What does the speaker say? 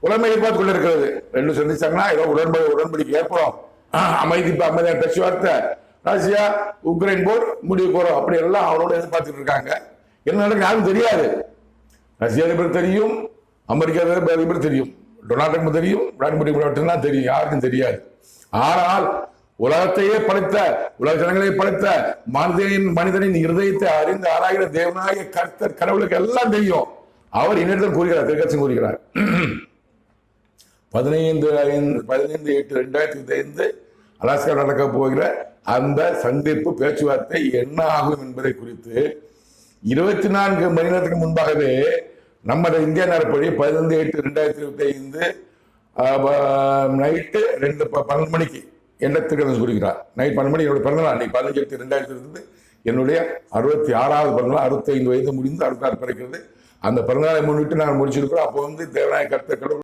உலகம் எதிர்பார்த்து கொண்டு இருக்கிறது. ரெண்டு சந்திச்சாங்கன்னா ஏதோ உடன்படிக்கை ஏற்படும், அமைதியான பேச்சுவார்த்தை, ரஷ்யா உக்ரைன் போர் முடிவுக்கு வரும், அப்படி எல்லாம் அவரோட எதிர்பார்த்துட்டு இருக்காங்க. என்ன நடக்கும் யாரும் தெரியாது. ரஷ்ய அதிபர் தெரியும், அமெரிக்க அதிபர் தெரியும், டொனால்ட் ட்ரம்ப் தெரியும், விளாடிமிர் தெரியும், யாருக்கும் தெரியாது. ஆனால் உலகத்தையே படைத்த, உலக ஜனங்களை படைத்த மனிதனின் இருதயத்தை அறிந்து ஆராய்கிற தேவனாய கர்த்தர் கடவுளுக்கு எல்லாம் தெரியும். அவர் இன்னிடத்தில் கூறுகிறார், திருக்கட்சி கூறுகிறார், 15/8/2025 அலாஸ்கா நடக்க போகிற அந்த சந்திப்பு பேச்சுவார்த்தை என்ன ஆகும் என்பதை குறித்து 24 மணி நேரத்துக்கு முன்பாகவே நம்ம இந்திய நேரப்படி 15/8/2025 நைட்டு 12 மணிக்கு என்ன திருக்கதர்சி கூறுகிறார். நைட் 12 மணி என்னுடைய பிறந்தநாள், அன்னைக்கு 15/8/2025 என்னுடைய 66வது பிறந்தநாள். 65 வயது முடிந்து 66 பிறக்கிறது. அந்த பிறந்தநாளை முன்னிட்டு நாங்கள் முடிச்சிருக்கிறோம். அப்போ தேவநாய கர்த்தர் கடவுள்